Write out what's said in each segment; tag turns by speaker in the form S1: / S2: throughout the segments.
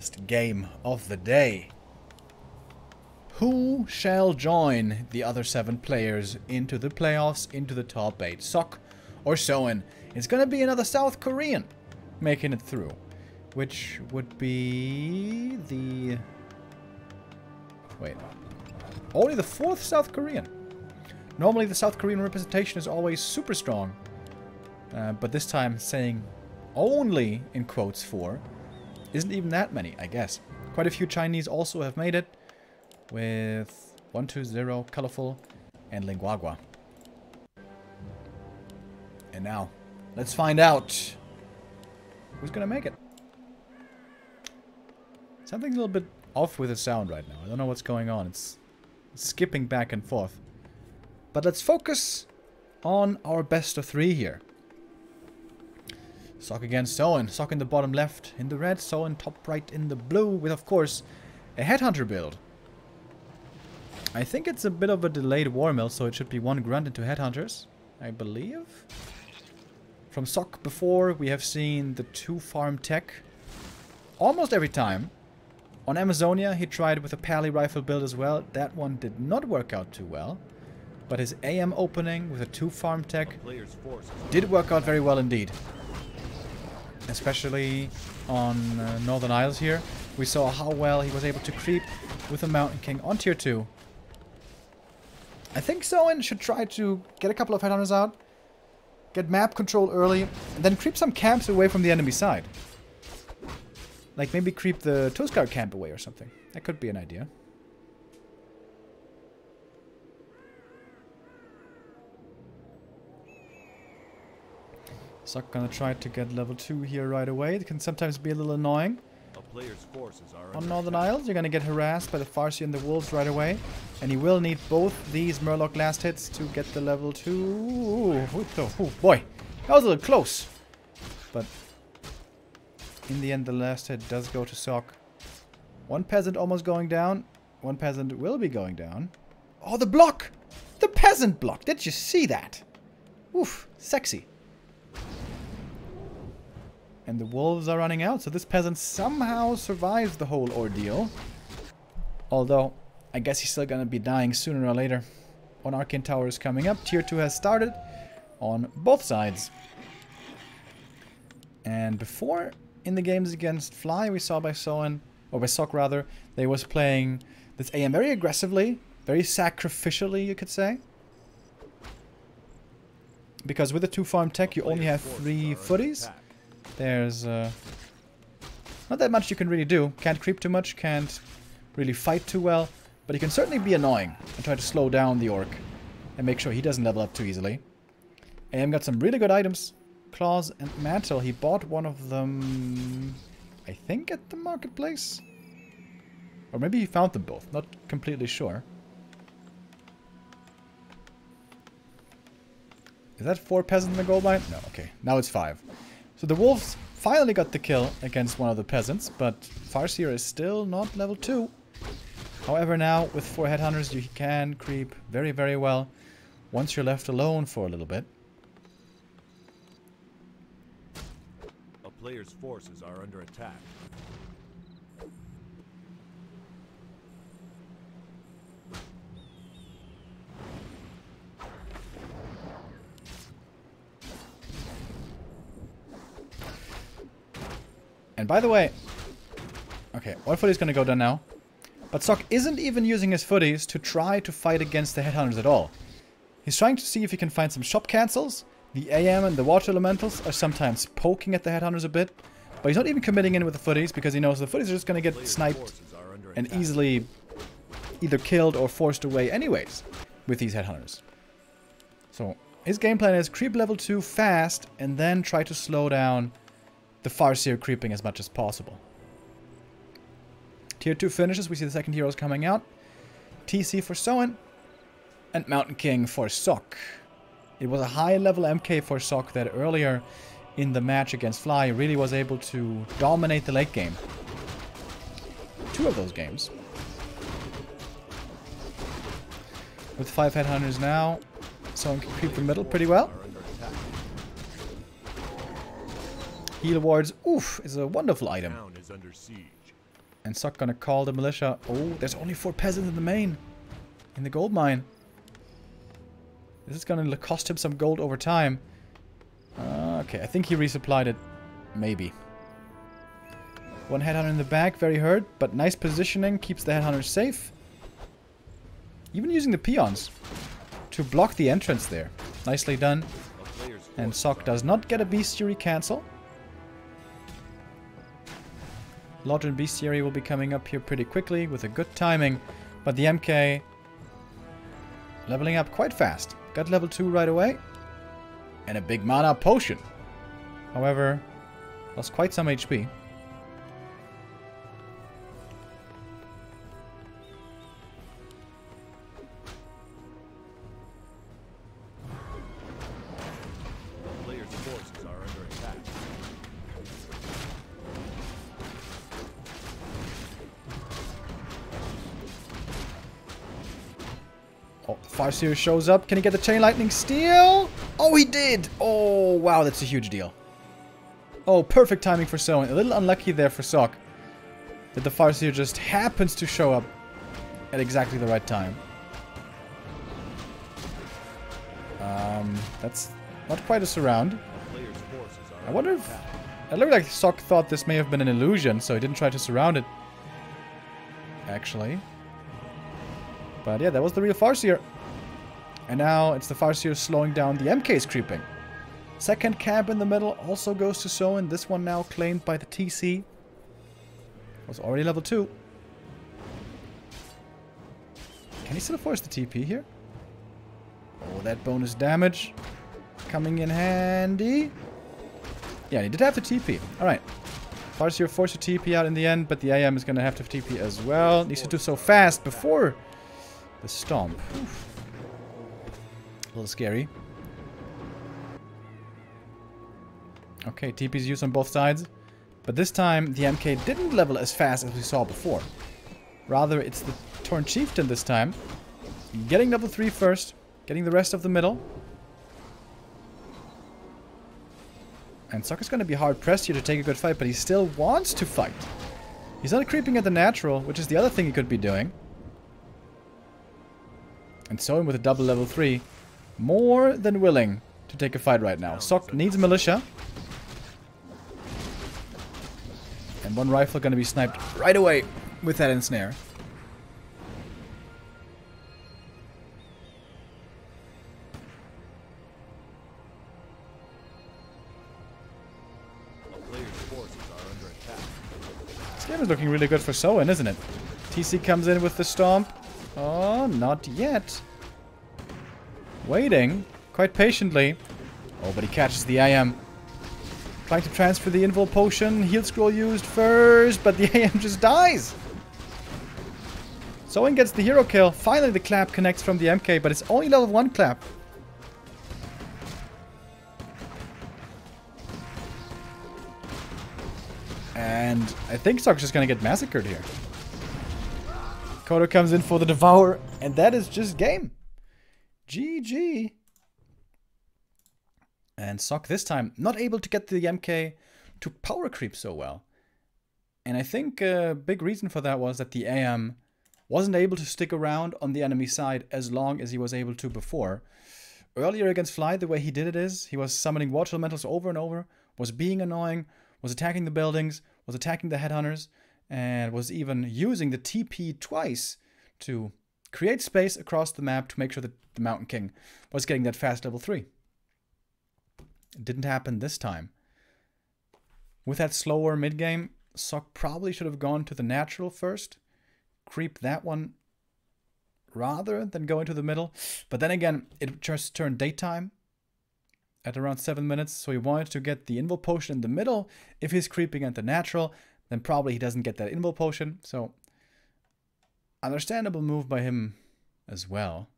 S1: last game of the day. Who shall join the other 7 players into the playoffs, into the top 8? Sock or Soin? It's gonna be another South Korean making it through. Which would be the... Wait. Only the 4th South Korean. Normally the South Korean representation is always super strong. But this time saying only, in quotes, 4, isn't even that many, I guess. Quite a few Chinese also have made it. With 120, Colorful, and Linguagua. And now, let's find out who's gonna make it. Something's a little bit off with the sound right now. I don't know what's going on. It's skipping back and forth. But let's focus on our best of 3 here. Sock against Soin. Sock in the bottom left in the red. Soin top right in the blue. With, of course, a Headhunter build. I think it's a bit of a delayed War Mill, so it should be 1 grunt into Headhunters, I believe. From Sock before, we have seen the 2 farm tech almost every time. On Amazonia, he tried with a Pally rifle build as well. That one did not work out too well. But his AM opening with a 2 farm tech did work out very well indeed. Especially on Northern Isles here. We saw how well he was able to creep with the Mountain King on tier 2. I think Soin should try to get a couple of Headhunters out, get map control early, and then creep some camps away from the enemy side. Like maybe creep the Tuskar camp away or something. That could be an idea. Sock gonna try to get level 2 here right away. It can sometimes be a little annoying. On Northern Isles, you're gonna get harassed by the Farsi and the Wolves right away. And you will need both these Murloc last hits to get the level 2. Ooh, boy, that was a little close. But in the end, the last hit does go to Sock. 1 peasant almost going down. 1 peasant will be going down. Oh, the block! The peasant block! Did you see that? Oof, sexy. And the wolves are running out, so this peasant somehow survives the whole ordeal. Although, I guess he's still gonna be dying sooner or later. One Arcane Tower is coming up. Tier 2 has started on both sides. And before, in the games against Fly, we saw by Soin, or by Sock rather, they was playing this AM very aggressively, very sacrificially, you could say. Because with the 2 farm tech, you only have 3 footies. There's not that much you can really do. Can't creep too much, can't really fight too well. But you can certainly be annoying and try to slow down the Orc. And make sure he doesn't level up too easily. AM got some really good items. Claws and Mantle. He bought one of them, I think, at the marketplace? Or maybe he found them both. Not completely sure. Is that 4 peasants in the gold mine? No, okay. Now it's 5. So the wolves finally got the kill against one of the peasants, but Farseer is still not level 2. However, now with 4 Headhunters you can creep very, very well once you're left alone for a little bit.
S2: A player's forces are under attack.
S1: And by the way, okay, one footy is going to go down now. But Sock isn't even using his footies to try to fight against the Headhunters at all. He's trying to see if he can find some shop cancels. The AM and the Water Elementals are sometimes poking at the Headhunters a bit. But he's not even committing in with the footies because he knows the footies are just going to get sniped and easily either killed or forced away anyways with these Headhunters. So his game plan is creep level 2 fast and then try to slow down the Farseer creeping as much as possible. Tier 2 finishes, we see the second heroes coming out. TC for Soin and Mountain King for Sock. It was a high level MK for Sock that earlier in the match against Fly really was able to dominate the late game. 2 of those games. With 5 Headhunters now, Soin can creep the middle pretty well. Heal wards, oof, is a wonderful item.
S2: Town is under siege.
S1: And Sock gonna call the militia. Oh, there's only 4 peasants in the main. In the gold mine. This is gonna cost him some gold over time. Okay, I think he resupplied it. Maybe. 1 headhunter in the back, very hurt. But nice positioning, keeps the headhunters safe. Even using the peons to block the entrance there. Nicely done. And Sock does not get a bestiary cancel. Lodge and bestiary will be coming up here pretty quickly with a good timing. But the MK leveling up quite fast. Got level 2 right away. And a big mana potion. However, lost quite some HP. Oh, Farseer shows up. Can he get the Chain Lightning Steel? Oh, he did! Oh, wow, that's a huge deal. Oh, perfect timing for Soin. A little unlucky there for Sock. That the Farseer just happens to show up at exactly the right time. That's not quite a surround. I wonder if... It looked like Sock thought this may have been an illusion, so he didn't try to surround it. Actually. But yeah, that was the real Farseer. And now it's the Farseer slowing down the MK's creeping. Second camp in the middle also goes to Soin. This one now claimed by the TC. Was already level 2. Can he still force the TP here? Oh, that bonus damage. Coming in handy. Yeah, he did have the TP. Alright. Farseer forced a TP out in the end, but the AM is going to have to TP as well. Needs to do so fast before the stomp. Oof. A little scary. Okay, TP's used on both sides. But this time, the MK didn't level as fast as we saw before. Rather, it's the Torn Chieftain this time. Getting level 3 first. Getting the rest of the middle. And Sock is going to be hard pressed here to take a good fight, but he still wants to fight. He's not creeping at the natural, which is the other thing he could be doing. And Soin with a double level 3. More than willing to take a fight right now. Sock needs militia. And 1 rifle going to be sniped right away with that ensnare. This game is looking really good for Soin, isn't it? TC comes in with the stomp. Oh, not yet. Waiting quite patiently. Oh, but he catches the AM. Trying to transfer the invul potion. Heal scroll used first, but the AM just dies. Soin gets the hero kill. Finally, the clap connects from the MK, but it's only level 1 clap. And I think Sock's just gonna get massacred here. Kodo comes in for the Devour, and that is just game. GG. And Sock this time not able to get the MK to power creep so well. And I think a big reason for that was that the AM wasn't able to stick around on the enemy side as long as he was able to before. Earlier against Fly, the way he did it is, he was summoning Water Elementals over and over, was being annoying, was attacking the buildings, was attacking the headhunters, and was even using the TP twice to create space across the map to make sure that the Mountain King was getting that fast level 3. It didn't happen this time. With that slower mid-game, Sock probably should have gone to the natural first. Creep that one rather than go into the middle. But then again, it just turned daytime at around 7 minutes, so he wanted to get the invul potion in the middle. If he's creeping at the natural, then probably he doesn't get that invul potion. So, understandable move by him as well.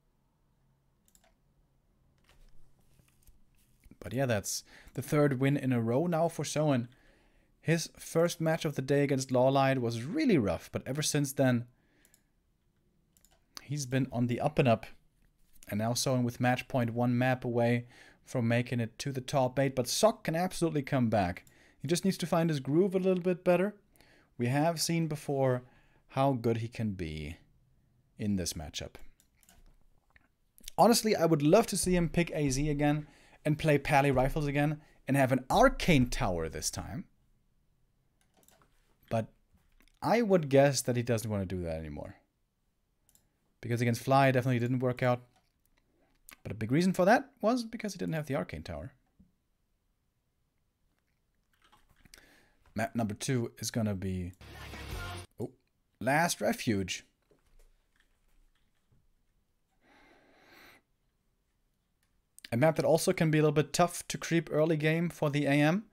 S1: But yeah, that's the 3rd win in a row now for Soin. His first match of the day against Lawlight was really rough, but ever since then, he's been on the up and up. And now Soin with match point 1 map away from making it to the top 8. But Sock can absolutely come back. He just needs to find his groove a little bit better. We have seen before how good he can be in this matchup. Honestly, I would love to see him pick AZ again and play Pally Rifles again and have an Arcane Tower this time. But I would guess that he doesn't want to do that anymore. Because against Fly, it definitely didn't work out. But a big reason for that was because he didn't have the Arcane Tower. Map number 2 is going to be Last Refuge. A map that also can be a little bit tough to creep early game for the AM,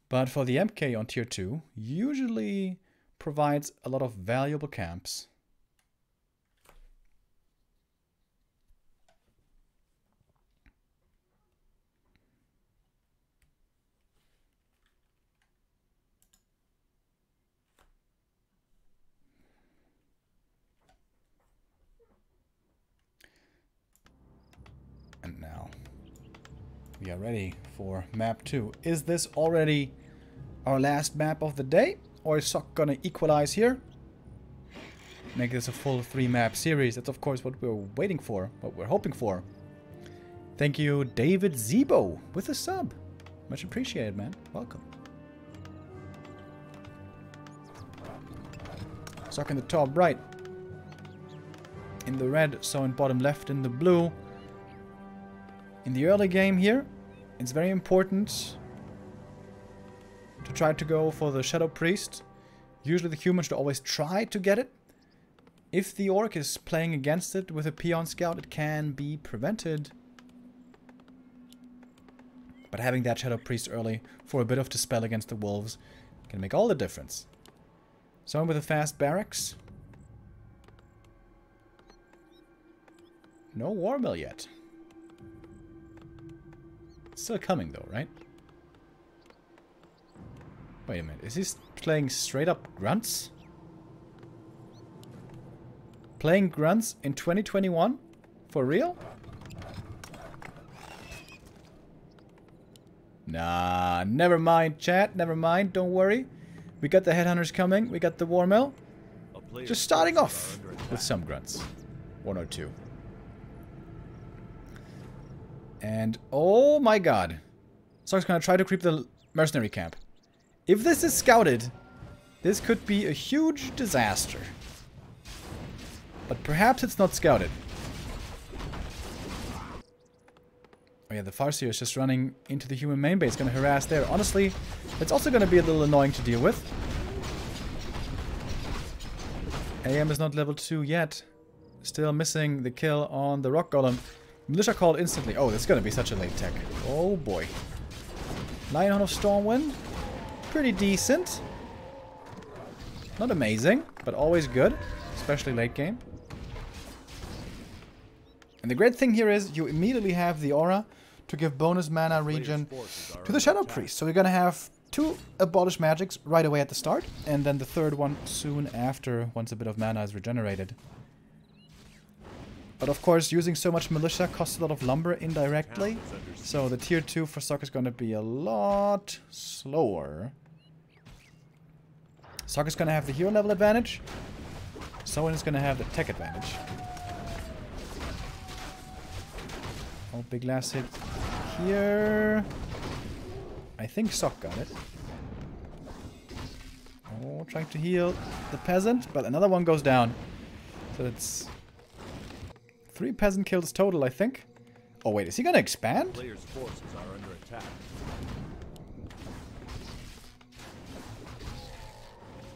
S1: but for the MK on tier 2, usually provides a lot of valuable camps. And now we are ready for map 2. Is this already our last map of the day? Or is Sock gonna equalize here? Make this a full 3-map series. That's of course what we're waiting for, what we're hoping for. Thank you, David Zebo, with a sub. Much appreciated, man. Welcome. Sock in the top right. In the red, so in bottom left in the blue. In the early game here, it's very important to try to go for the Shadow Priest. Usually the human should always try to get it. If the Orc is playing against it with a Peon Scout, it can be prevented. But having that Shadow Priest early for a bit of dispel against the wolves can make all the difference. Someone with a fast barracks. No War Mill yet. Still coming though, right? Wait a minute, is he playing straight up grunts? Playing grunts in 2021? For real? Nah, never mind, chat, never mind, don't worry. We got the Headhunters coming, we got the War Mill. Just starting off with some grunts. 1 or 2. And, oh my god. Sock's gonna try to creep the mercenary camp. If this is scouted, this could be a huge disaster. But perhaps it's not scouted. Oh yeah, the Farseer is just running into the human main base, gonna harass there. Honestly, it's also gonna be a little annoying to deal with. AM is not level 2 yet. Still missing the kill on the Rock Golem. Militia called instantly. Oh, this is gonna be such a late tech. Oh boy. Lionheart of Stormwind. Pretty decent. Not amazing, but always good. Especially late game. And the great thing here is you immediately have the aura to give bonus mana regen to the Shadow Priest. So we're gonna have 2 abolished magics right away at the start, and then the third one soon after, once a bit of mana is regenerated. But of course, using so much militia costs a lot of lumber indirectly, so the tier 2 for Sock is going to be a lot slower. Sock is going to have the hero level advantage, Soin is going to have the tech advantage. Oh, big last hit here. I think Sock got it. Oh, trying to heal the peasant, but another one goes down. So it's 3 peasant kills total, I think. Oh wait, is he gonna expand?
S2: Players' forces are under attack.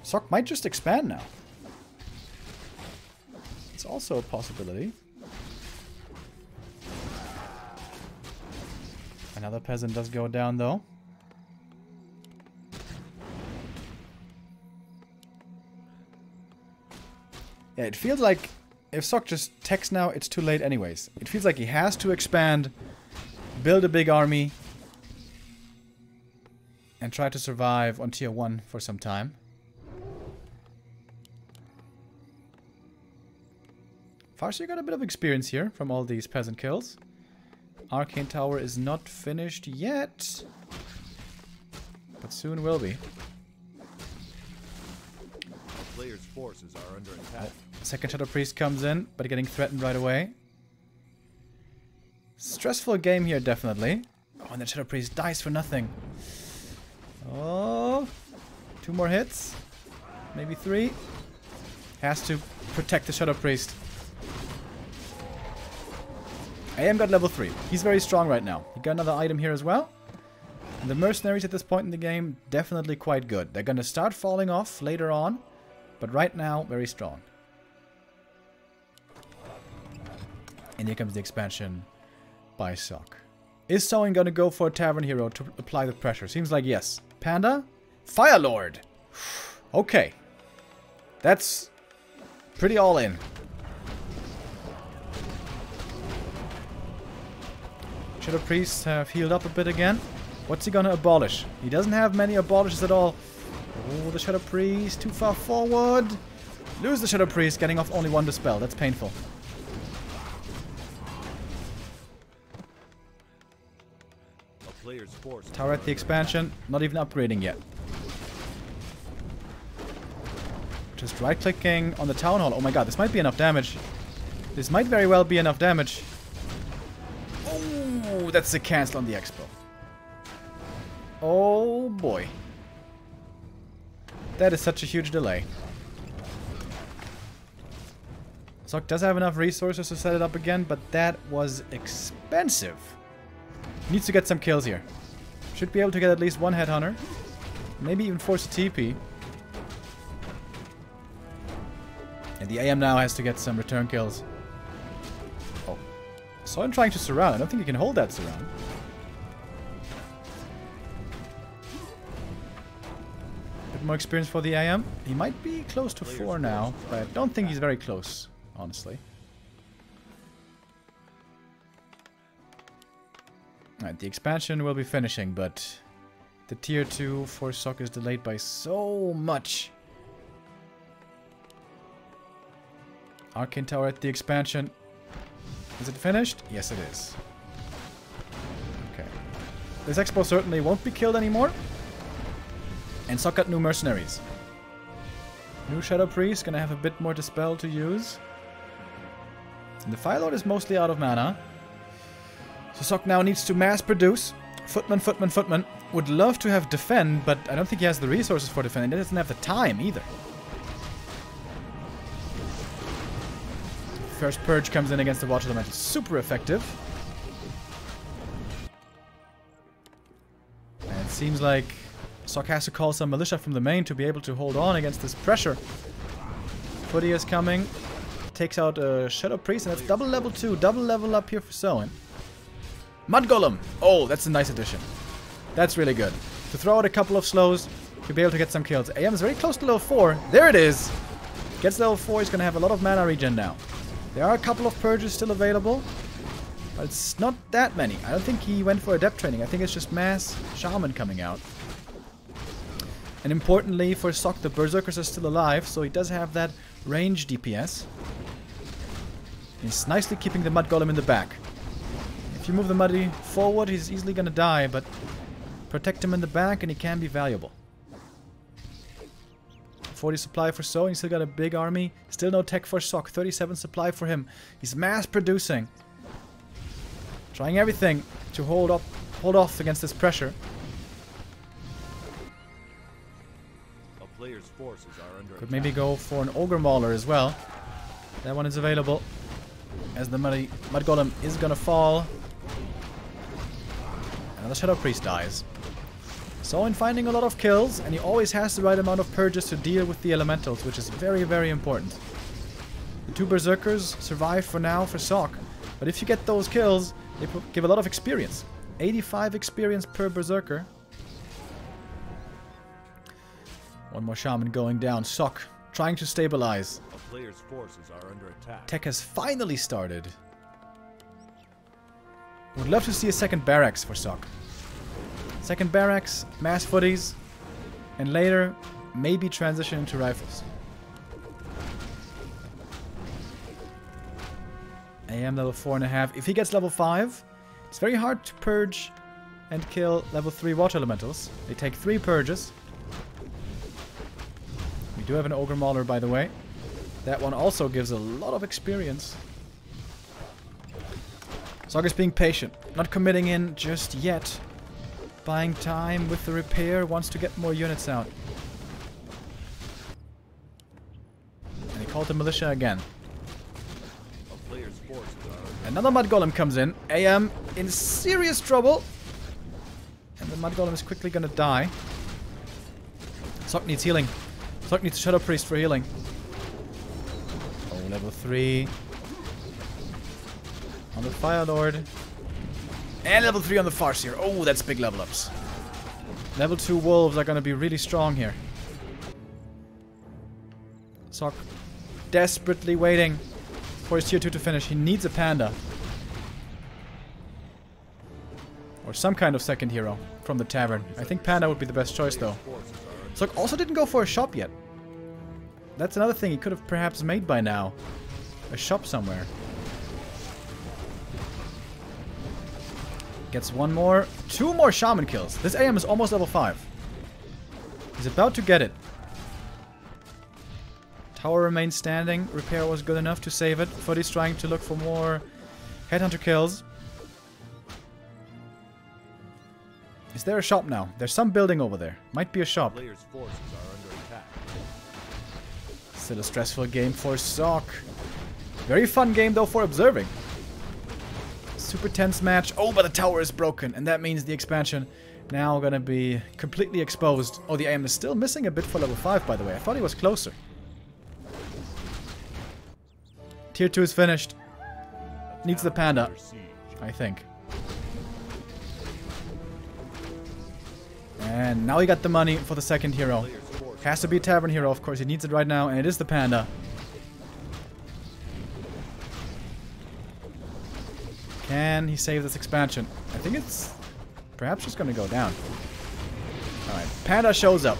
S1: Sock might just expand now. It's also a possibility. Another peasant does go down though. Yeah, it feels like if Sock just techs now, it's too late anyways. It feels like he has to expand, build a big army, and try to survive on tier 1 for some time. Farseer got a bit of experience here from all these peasant kills. Arcane Tower is not finished yet, but soon will be.
S2: forces are under attack.
S1: Second Shadow Priest comes in, but getting threatened right away. Stressful game here, definitely. Oh, and the Shadow Priest dies for nothing. Oh, 2 more hits. Maybe 3. Has to protect the Shadow Priest. AM got level 3. He's very strong right now. He got another item here as well. And the mercenaries at this point in the game, definitely quite good. They're going to start falling off later on. But right now, very strong. And here comes the expansion by Sock. Is Soin going to go for a Tavern Hero to apply the pressure? Seems like yes. Panda? Fire Lord! Okay. That's pretty all in. Shadow Priests have healed up a bit again. What's he gonna abolish? He doesn't have many abolishes at all. Oh, the Shadow Priest too far forward. Lose the Shadow Priest, getting off only 1 dispel. That's painful.
S2: A player's force.
S1: Tower at the expansion, not even upgrading yet. Just right-clicking on the Town Hall. Oh my god, this might be enough damage. This might very well be enough damage. Oh, that's a cancel on the Expo. Oh boy. That is such a huge delay. Sock does have enough resources to set it up again, but that was expensive. Needs to get some kills here. Should be able to get at least 1 headhunter. Maybe even force a TP. And the AM now has to get some return kills. Oh. Soin trying to surround. I don't think he can hold that surround. Bit more experience for the AM. He might be close to 4 now, but I don't think he's very close, honestly. Alright, the expansion will be finishing, but the tier 2 for Sock is delayed by so much. Arcane Tower at the expansion. Is it finished? Yes, it is. Okay. This Expo certainly won't be killed anymore. And Sock got new mercenaries. New Shadow Priest, gonna have a bit more Dispel to use. And the Fire Lord is mostly out of mana. So Sock now needs to mass produce. Footman, Footman, Footman. Would love to have Defend, but I don't think he has the resources for Defend. And he doesn't have the time either. First Purge comes in against the Water Elemental. Super effective. And it seems like Sock has to call some militia from the main to be able to hold on against this pressure. Footy is coming. Takes out a Shadow Priest, and that's double level 2. Double level up here for Soin. Mud Golem! Oh, that's a nice addition. That's really good. To throw out a couple of slows, to be able to get some kills. AM is very close to level 4. There it is! Gets level 4, he's gonna have a lot of mana regen now. There are a couple of purges still available, but it's not that many. I don't think he went for adept training. I think it's just mass shaman coming out. And importantly for Sock, the berserkers are still alive, so he does have that range DPS. He's nicely keeping the Mud Golem in the back. If you move the Muddy forward, he's easily gonna die, but protect him in the back and he can be valuable. 40 supply for Soin, he's still got a big army. Still no tech for Sock, 37 supply for him. He's mass producing. Trying everything to hold off against this pressure.
S2: A player's forces are under
S1: Could maybe go for an Ogre Mauler as well. That one is available. As the Mud Golem is gonna fall. And the Shadow Priest dies. Soin finding a lot of kills, and he always has the right amount of purges to deal with the elementals, which is very, very important. The 2 berserkers survive for now for Sock, but if you get those kills, they give a lot of experience. 85 experience per berserker. One more shaman going down. Sock trying to stabilize.
S2: A player's forces are under attack.
S1: Tech has finally started. Would love to see a second barracks for Sock. Second barracks, mass footies, and later maybe transition into rifles. AM level 4.5. If he gets level 5, it's very hard to purge and kill level 3 water elementals. They take 3 purges. We We do have an Ogre Mauler, by the way. That one also gives a lot of experience. Zog is being patient. Not committing in just yet. Buying time with the repair. Wants to get more units out. And he called the militia again. Another Mud Golem comes in. AM in serious trouble. And the Mud Golem is quickly gonna die. Zog needs healing. Zog needs Shadow Priest for healing. Oh, level 3. On the Fire Lord. And level 3 on the Farseer. Oh, that's big level ups. Level 2 Wolves are gonna be really strong here. Zog desperately waiting for his tier 2 to finish. He needs a Panda. Or some kind of second hero from the tavern. I think Panda would be the best choice though. Zog also didn't go for a shop yet. That's another thing he could have perhaps made by now. A shop somewhere. Gets one more. 2 more Shaman kills. This AM is almost level 5. He's about to get it. Tower remains standing. Repair was good enough to save it. Footy's trying to look for more Headhunter kills. Is there a shop now? There's some building over there. Might be a shop. Still a stressful game for Zog. Very fun game though for observing. Super tense match. Oh, but the tower is broken. And that means the expansion now gonna be completely exposed. Oh, the AM is still missing a bit for level 5, by the way. I thought he was closer. Tier 2 is finished. Needs the Panda, I think. And now he got the money for the second hero. Has to be a tavern hero, of course. He needs it right now, and it is the Panda. Can he save this expansion? I think it's perhaps just going to go down. Alright, Panda shows up.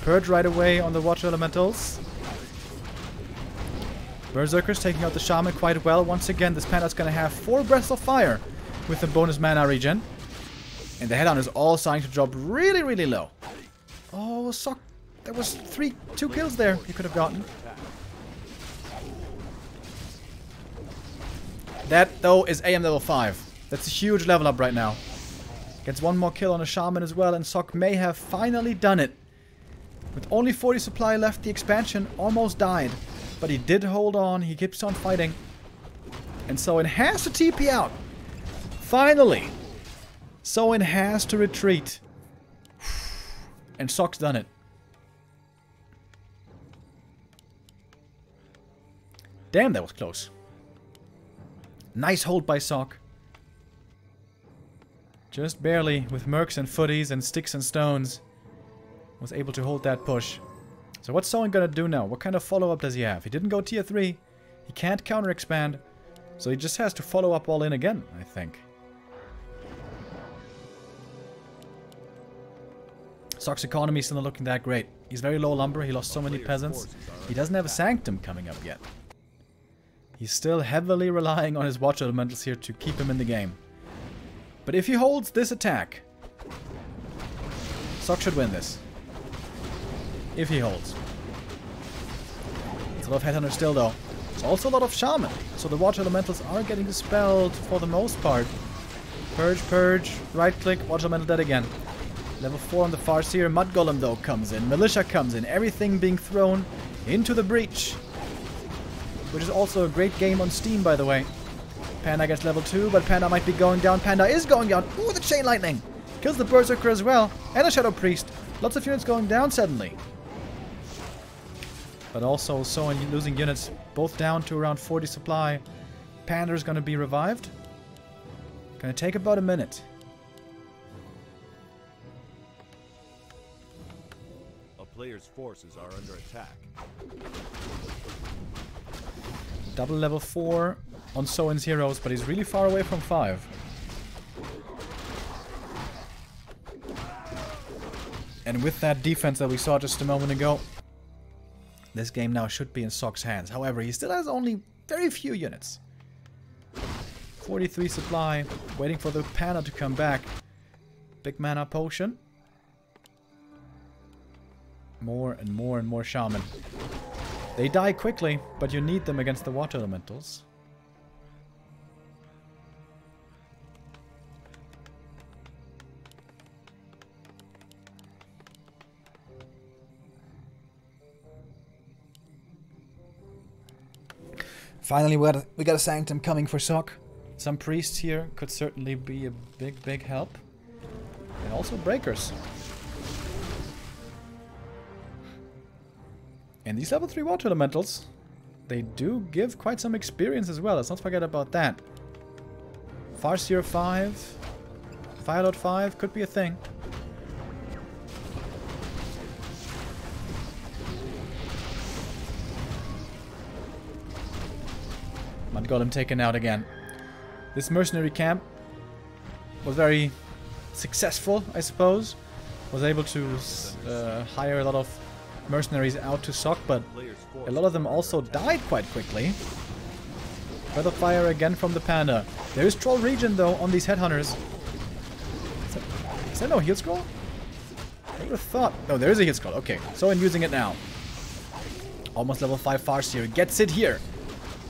S1: Purge right away on the Water Elementals. Berserkers taking out the Shaman quite well. Once again, this Panda's going to have 4 Breaths of Fire with the bonus mana regen. And the Headhunter is all starting to drop really, really low. Oh, Zog. There was 2 kills there you could have gotten. That, though, is AM level 5. That's a huge level up right now. Gets 1 more kill on a Shaman as well, and Zog may have finally done it. With only 40 supply left, the expansion almost died. But he did hold on. He keeps on fighting. And Soin has to TP out. Finally. Soin has to retreat. And Zog's done it. Damn, that was close. Nice hold by Zog. Just barely, with mercs and footies and sticks and stones, was able to hold that push. So what's Soin gonna do now? What kind of follow-up does he have? He didn't go tier 3. He can't counter-expand. So he just has to follow up all in again, I think. Zog's economy is still not looking that great. He's very low lumber. He lost so many peasants. He doesn't have a Sanctum coming up yet. He's still heavily relying on his Water Elementals here to keep him in the game. But if he holds this attack, Zog should win this. If he holds. It's a lot of Headhunter still though. It's also a lot of Shaman. So the Water Elementals are getting dispelled for the most part. Purge, purge, right click, Water Elemental dead again. Level 4 on the Farseer. Mud Golem though comes in. Militia comes in. Everything being thrown into the breach. Which is also a great game on Steam, by the way. Panda gets level 2, but Panda might be going down. Panda is going down. Ooh, the Chain Lightning. Kills the Berserker as well. And the Shadow Priest. Lots of units going down suddenly. But also Soin losing units. Both down to around 40 supply. Panda's going to be revived. Going to take about a minute.
S2: Player's forces are under attack.
S1: Double level 4 on Soin's heroes, but he's really far away from 5. And with that defense that we saw just a moment ago, this game now should be in Zog's hands. However, he still has only very few units. 43 supply, waiting for the Panda to come back. Big mana potion. More and more and more shaman. They die quickly, but you need them against the water elementals. Finally, we got a sanctum coming for Sock. Some priests here could certainly be a big help. And also breakers. And these level 3 water elementals, they do give quite some experience as well. Let's not forget about that. Farseer 5, Firelord 5 could be a thing. Mud Golem taken out again. This mercenary camp was very successful, I suppose. Was able to hire a lot of mercenaries out to Sock, but a lot of them also died quite quickly. Breath of Fire again from the Panda. There is Troll Region though on these Headhunters. Is there no heal scroll? I would have thought. No, there is a heal scroll. Okay, Soin using it now. Almost level 5 Farseer. Gets it here.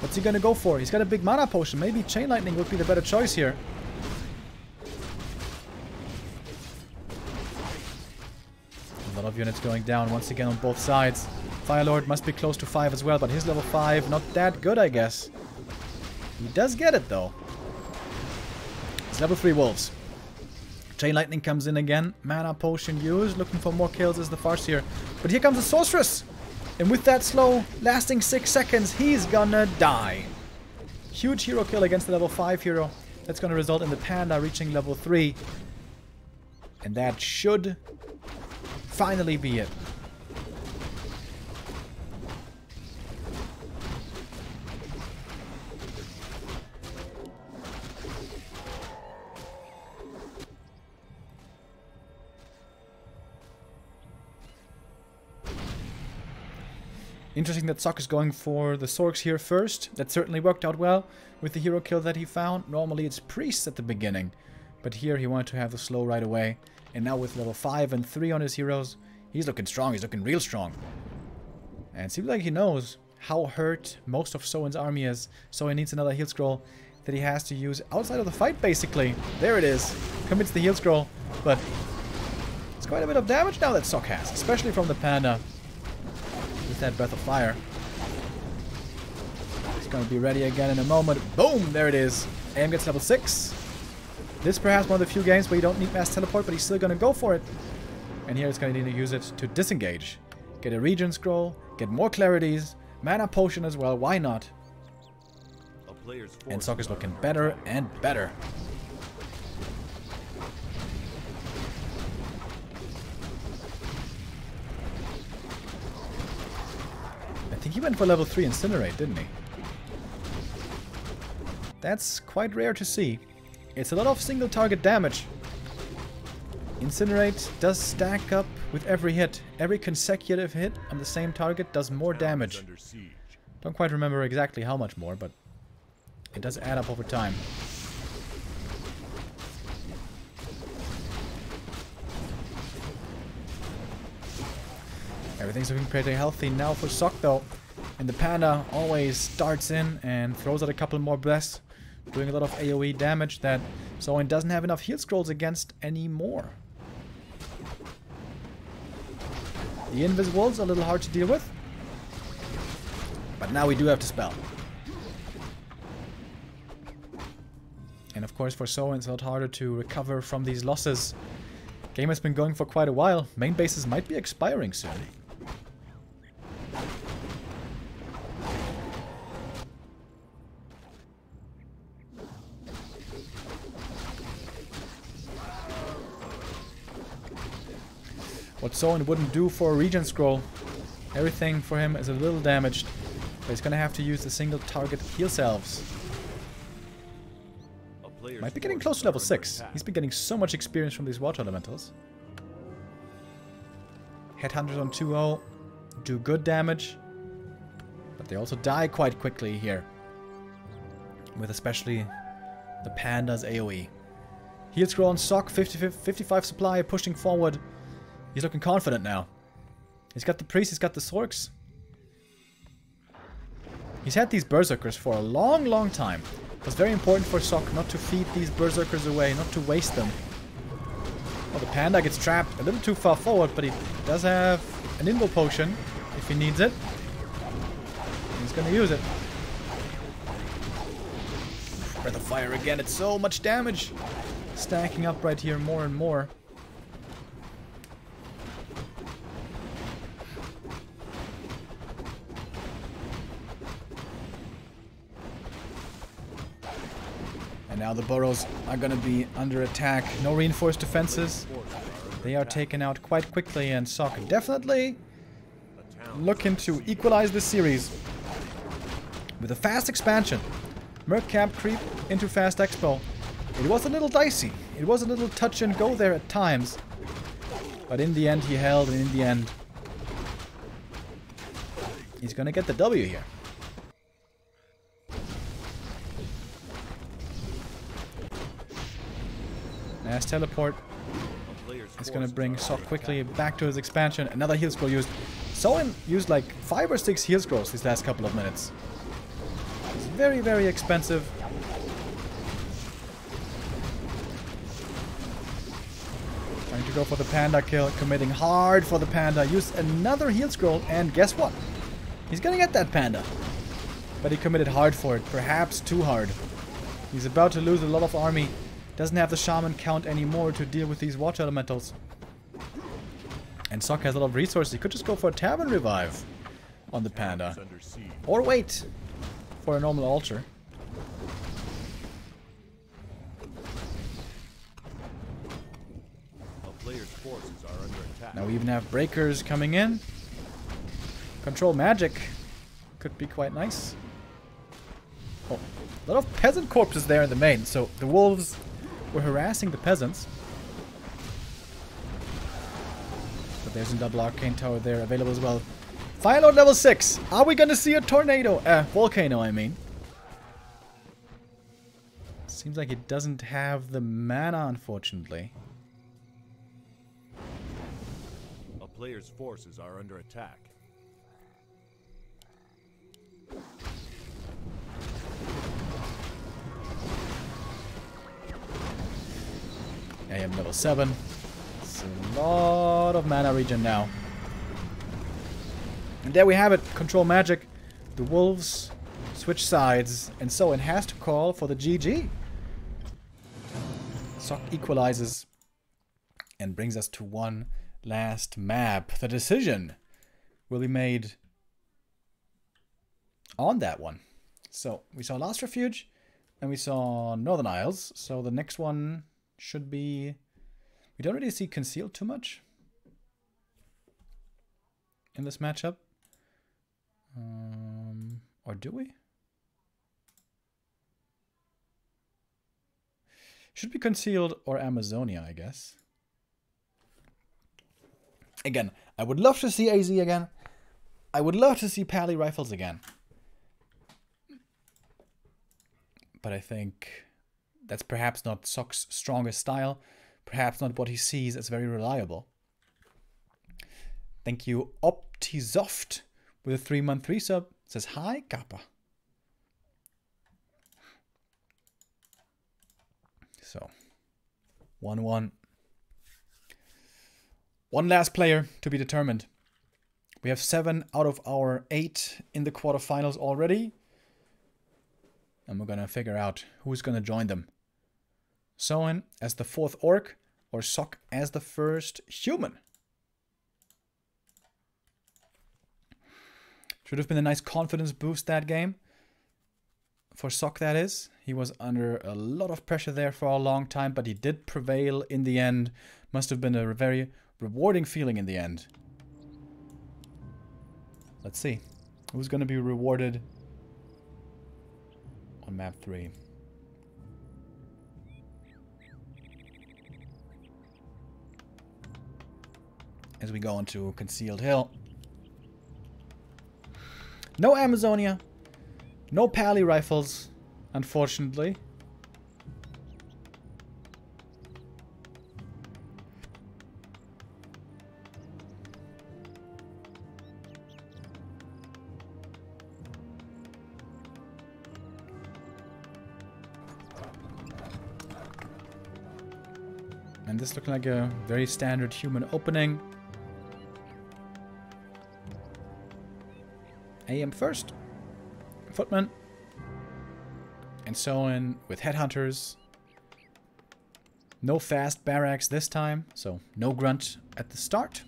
S1: What's he gonna go for? He's got a big mana potion. Maybe Chain Lightning would be the better choice here. A lot of units going down once again on both sides. Firelord must be close to 5 as well, but his level 5 not that good, I guess. He does get it though. It's level 3 wolves. Chain Lightning comes in again. Mana potion used. Looking for more kills as the Farseer. But here comes the Sorceress. And with that slow, lasting 6 seconds, he's gonna die. Huge hero kill against the level 5 hero. That's gonna result in the Panda reaching level 3. And that should finally be it. Interesting that Sock is going for the Sorks here first. That certainly worked out well with the hero kill that he found. Normally it's priests at the beginning, but here he wanted to have the slow right away. And now with level 5 and 3 on his heroes, he's looking strong. He's looking real strong. And it seems like he knows how hurt most of Soin's army is. So he needs another heal scroll that he has to use outside of the fight, basically. There it is. Commits the heal scroll, but it's quite a bit of damage now that Sock has, especially from the Panda. With that Breath of Fire. It's going to be ready again in a moment. Boom! There it is. AM gets level 6. This perhaps one of the few games where you don't need mass teleport, but he's still going to go for it. And here he's going to need to use it to disengage. Get a region scroll, get more clarities, mana potion as well, why not? And Sock is looking better and better. I think he went for level 3 Incinerate, didn't he? That's quite rare to see. It's a lot of single target damage. Incinerate does stack up with every hit. Every consecutive hit on the same target does more damage. Don't quite remember exactly how much more, but it does add up over time. Everything's looking pretty healthy now for Sock though. And the Panda always starts in and throws out a couple more breaths, doing a lot of AoE damage that Soin doesn't have enough heal scrolls against anymore. The Invis-Wolves are a little hard to deal with, but now we do have to spell. And of course for Soin it's a lot harder to recover from these losses. Game has been going for quite a while. Main bases might be expiring soon. What Soin wouldn't do for a region scroll. Everything for him is a little damaged. But he's gonna have to use the single target heal salves. Might be getting close to level 6. He's been getting so much experience from these water elementals. Headhunters on 2-0 do good damage. But they also die quite quickly here. With especially the Panda's AoE. Heal scroll on Sock, 55 supply, pushing forward. He's looking confident now. He's got the priest, he's got the Sorks. He's had these berserkers for a long, long time. It was very important for Sock not to feed these berserkers away, not to waste them. Well, the panda gets trapped a little too far forward, but he does have an invul potion if he needs it. He's gonna use it. Breath of fire again, it's so much damage. Stacking up right here more and more. And now the burrows are gonna be under attack. No reinforced defenses. They are taken out quite quickly, and Sock definitely looking to equalize this series with a fast expansion. Merc camp creep into fast expo. It was a little dicey. It was a little touch and go there at times. But in the end he held, and in the end he's gonna get the W here. Nice teleport. It's gonna bring Sock quickly back to his expansion. Another heal scroll used. Soin used like 5 or 6 heal scrolls these last couple of minutes. It's very, very expensive. Trying to go for the panda kill, committing hard for the panda. Used another heal scroll, and guess what? He's gonna get that panda. But he committed hard for it, perhaps too hard. He's about to lose a lot of army. Doesn't have the shaman count anymore to deal with these water elementals. And Sock has a lot of resources. He could just go for a tavern revive on the panda. Or wait for a normal altar. Now we even have breakers coming in. Control magic. Could be quite nice. Oh, a lot of peasant corpses there in the main. So the wolves were harassing the peasants. But there's a double arcane tower there available as well. Fire Lord level 6. Are we gonna see a tornado? Volcano, I mean. Seems like it doesn't have the mana, unfortunately.
S2: A player's forces are under attack.
S1: I am level 7. It's a lot of mana regen now. And there we have it. Control magic. The wolves switch sides. And so it has to call for the GG. Sock equalizes. And brings us to one last map. The decision will be made on that one. So we saw Last Refuge. And we saw Northern Isles. So the next one should be... We don't really see Concealed too much in this matchup. Or do we? Should be Concealed or Amazonia, I guess. Again, I would love to see AZ again. I would love to see Pally Rifles again. But I think that's perhaps not Sock's strongest style. Perhaps not what he sees as very reliable. Thank you, Optisoft, with a 3-month resub. Says, hi, Kappa. So, 1-1. One last player to be determined. We have 7 out of our 8 in the quarterfinals already. And we're going to figure out who's going to join them. Soin as the 4th orc, or Sock as the 1st human. Should have been a nice confidence boost that game. For Sock, that is. He was under a lot of pressure there for a long time, but he did prevail in the end. Must have been a very rewarding feeling in the end. Let's see. Who's going to be rewarded on map 3? As we go into Concealed Hill. No Amazonia. No Pally Rifles, unfortunately. And this looking like a very standard human opening. AM first. Footman. And Soin with headhunters. No fast barracks this time, so no grunt at the start.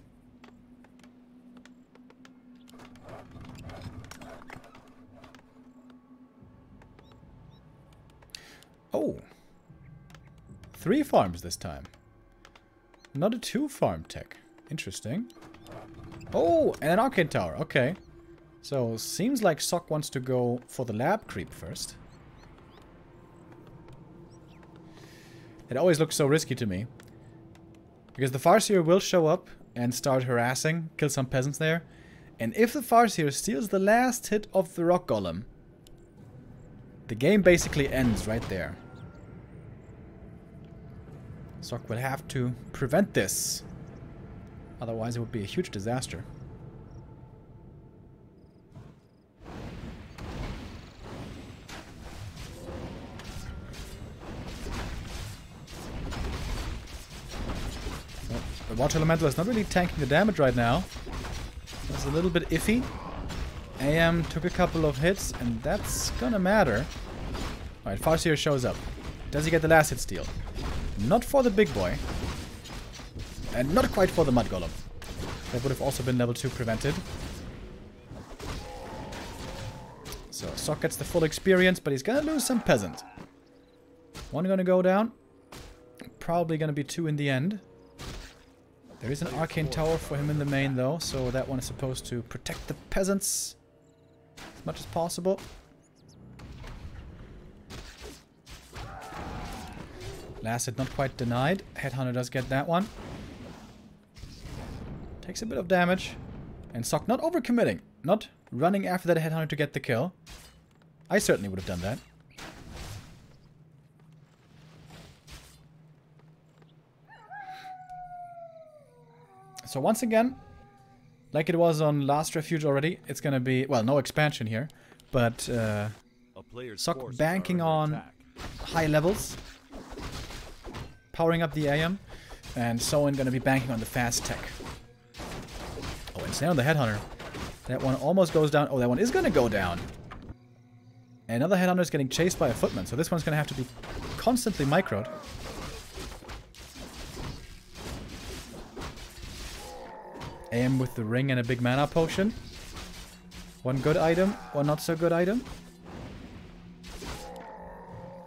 S1: Oh. 3 farms this time. Not a 2-farm tech. Interesting. Oh, and an arcade tower. Okay. So, seems like Sock wants to go for the lab creep first. It always looks so risky to me. Because the Farseer will show up and start harassing, kill some peasants there. And if the Farseer steals the last hit of the Rock Golem, the game basically ends right there. Sock will have to prevent this. Otherwise it would be a huge disaster. The Water Elemental is not really tanking the damage right now. That's a little bit iffy. AM took a couple of hits, and that's gonna matter. Alright, Farseer shows up. Does he get the last hit steal? Not for the big boy. And not quite for the Mud Golem. That would have also been level 2 prevented. So, Sock gets the full experience, but he's gonna lose some peasant. 1 gonna go down. Probably gonna be 2 in the end. There is an arcane tower for him in the main though, so that one is supposed to protect the peasants as much as possible. Last hit not quite denied. Headhunter does get that one. Takes a bit of damage. And Sock not overcommitting. Not running after that Headhunter to get the kill. I certainly would have done that. So once again, like it was on Last Refuge already, it's gonna be, well, no expansion here, but Sock banking on high levels, powering up the AM, and Soin gonna be banking on the fast tech. Oh, and snare on the Headhunter. That one almost goes down. Oh, that one is gonna go down. Another Headhunter is getting chased by a Footman, so this one's gonna have to be constantly microed. AM with the ring and a big mana potion. One good item, one not so good item.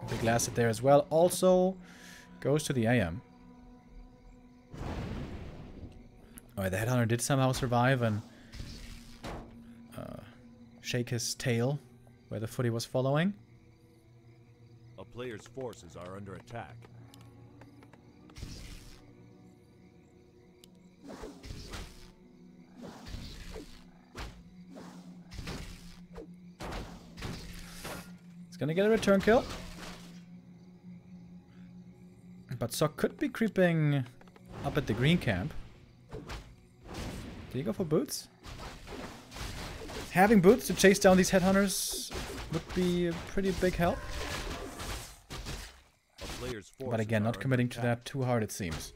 S1: Big last there as well. Also goes to the AM. Alright, the Headhunter did somehow survive and shake his tail where the footy was following.
S2: A player's forces are under attack.
S1: Gonna get a return kill. But Sock could be creeping up at the green camp. Did he go for boots? Having boots to chase down these headhunters would be a pretty big help. But again, not committing to that too hard it seems.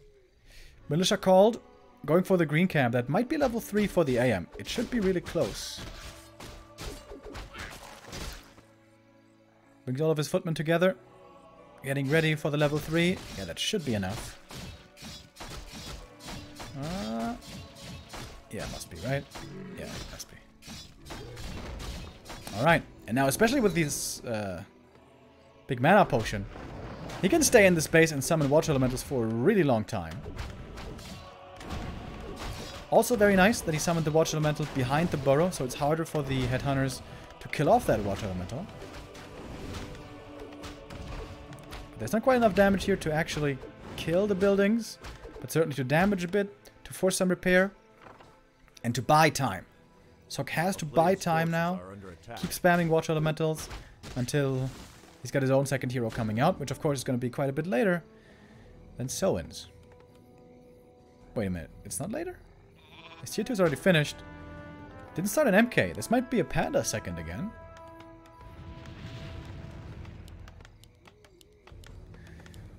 S1: Militia called. Going for the green camp. That might be level 3 for the AM. It should be really close. Brings all of his footmen together. Getting ready for the level 3. Yeah, that should be enough. Yeah, it must be, right? Yeah, it must be. Alright. And now, especially with this big mana potion, he can stay in the space and summon water elementals for a really long time. Also very nice that he summoned the water elemental behind the burrow, so it's harder for the headhunters to kill off that water elemental. There's not quite enough damage here to actually kill the buildings, but certainly to damage a bit, to force some repair, and to buy time. Sock has to buy time now, keep spamming water elementals until he's got his own second hero coming out, which of course is going to be quite a bit later than Soin's. Wait a minute, it's not later? His tier 2 is already finished. Didn't start an MK, this might be a Panda second again.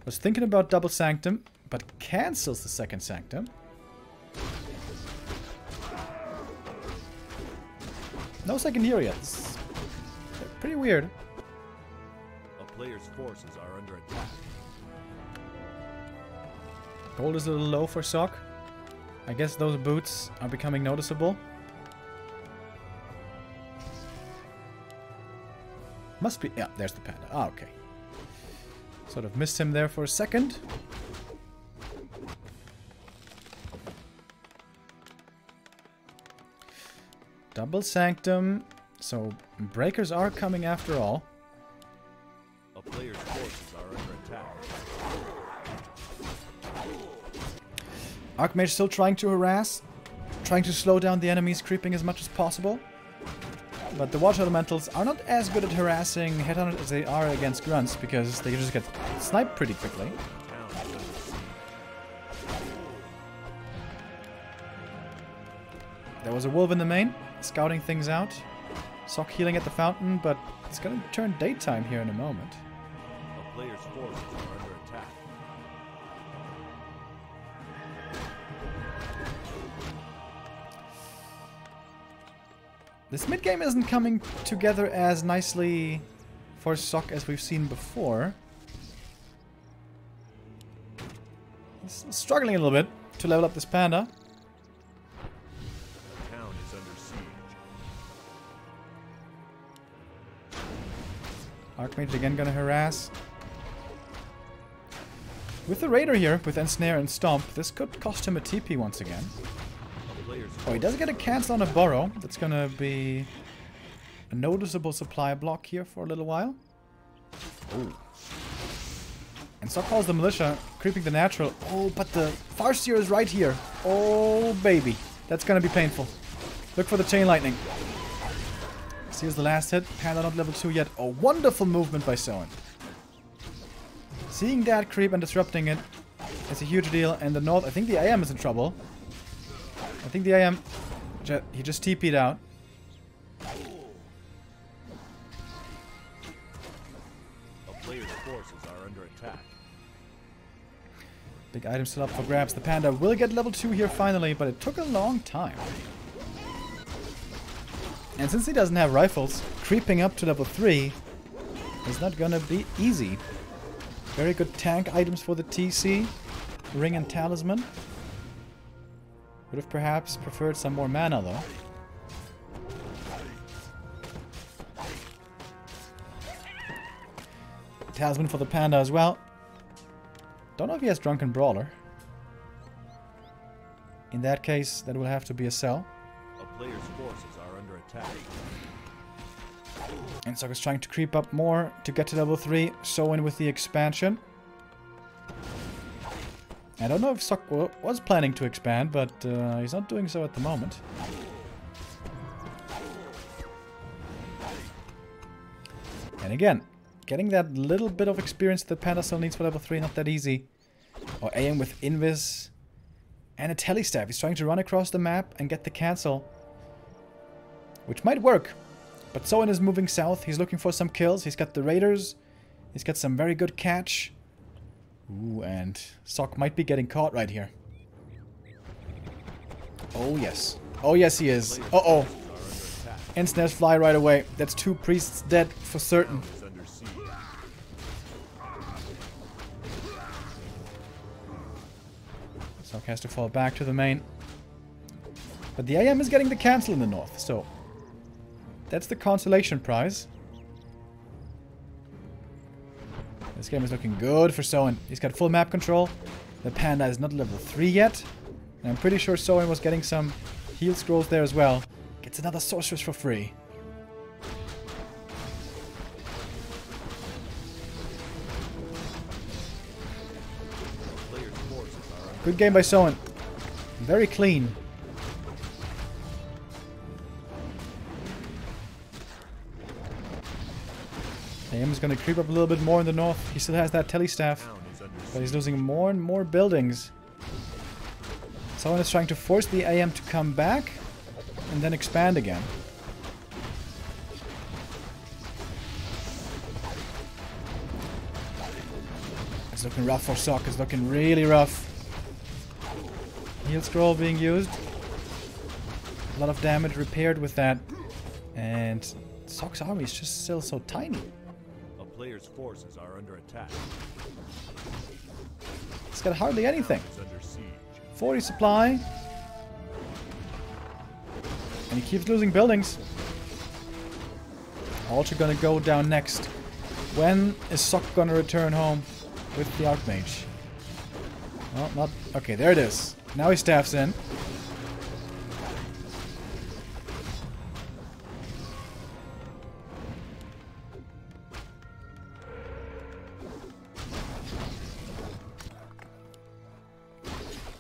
S1: Was thinking about Double Sanctum, but cancels the second sanctum. No second hero yet. It's pretty weird.
S2: A player's forces are under attack.
S1: Gold is a little low for Sock. I guess those boots are becoming noticeable. Must be... yeah, there's the panda. Ah, okay. Sort of missed him there for a second. Double Sanctum. So, breakers are coming after all.
S2: A player's forces are under attack.
S1: Archmage still trying to harass. Trying to slow down the enemies creeping as much as possible. But the Water Elementals are not as good at harassing Headhunters as they are against Grunts, because they just get sniped pretty quickly. There was a wolf in the main, scouting things out. Sock healing at the fountain, but it's gonna turn daytime here in a moment.
S2: A player's forces are under attack.
S1: This mid-game isn't coming together as nicely for Sock as we've seen before. He's struggling a little bit to level up this panda.
S2: The town is under siege.
S1: Archmage again gonna harass. With the Raider here, with Ensnare and Stomp, this could cost him a TP once again. Oh, he does get a cancel on a Burrow. That's gonna be a noticeable supply block here for a little while. Ooh. And Sock calls the Militia, creeping the natural. Oh, but the Farseer is right here. Oh, baby. That's gonna be painful. Look for the Chain Lightning. Here's the last hit. Panda not level 2 yet. Oh, wonderful movement by Soin. Seeing that creep and disrupting it is a huge deal. And the North, I think the AM is in trouble. I think the AM, he just TP'd out.
S2: A player's forces are under attack.
S1: Big item still up for grabs. The Panda will get level 2 here finally, but it took a long time. And since he doesn't have rifles, creeping up to level 3 is not gonna be easy. Very good tank items for the TC. Ring and Talisman. Would have perhaps preferred some more mana though. Talisman for the Panda as well. Don't know if he has Drunken Brawler. In that case, that will have to be a sell.
S2: A player's forces are under attack.
S1: And Sock is trying to creep up more to get to level 3. Soin with the expansion. I don't know if Sock was planning to expand, but he's not doing so at the moment. And again, getting that little bit of experience that Panda still needs for level 3, not that easy. Or AM with Invis and a Telestaff. He's trying to run across the map and get the cancel, which might work. But Soin is moving south. He's looking for some kills. He's got the Raiders. He's got some very good catch. Ooh, and Sock might be getting caught right here. Oh, yes. Oh, yes, he is. Uh-oh. Ensnares fly right away. That's 2 priests dead for certain. Sock has to fall back to the main. But the AM is getting the cancel in the north, so that's the consolation prize. This game is looking good for Soin. He's got full map control. The Panda is not level 3 yet. And I'm pretty sure Soin was getting some heal scrolls there as well. Gets another sorceress for free. Good game by Soin. Very clean. AM is going to creep up a little bit more in the north. He still has that Telestaff, but he's losing more and more buildings. Someone is trying to force the AM to come back and then expand again. looking rough for Sock. It's looking really rough. Heal scroll being used. A lot of damage repaired with that. And Sock's army is just still so tiny.
S2: A player's forces are under attack.
S1: It's got hardly anything.
S2: Is under siege.
S1: 40 supply. And he keeps losing buildings. Ultra gonna go down next. When is Sock gonna return home with the Archmage? Well, not... Okay, there it is. Now he staffs in.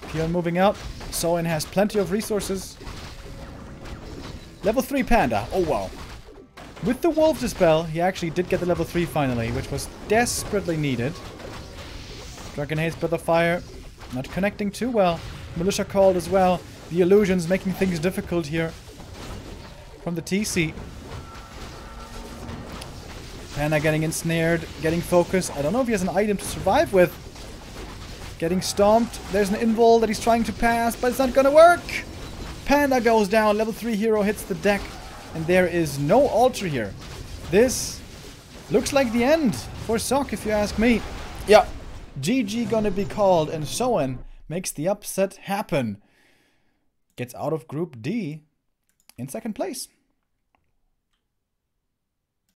S1: Peon moving out. Soin has plenty of resources. Level 3 Panda. Oh, wow. With the Wolf Dispel, he actually did get the level 3 finally, which was desperately needed. Dragon Haze, Breath of Fire. Not connecting too well. Militia called as well. The illusions making things difficult here. From the TC. Panda getting ensnared, getting focused. I don't know if he has an item to survive with. Getting stomped. There's an invul that he's trying to pass, but it's not gonna work! Panda goes down. Level 3 hero hits the deck. And there is no altar here. This looks like the end for Sock, if you ask me. Yeah. GG gonna be called, and Soin makes the upset happen. Gets out of Group D in second place.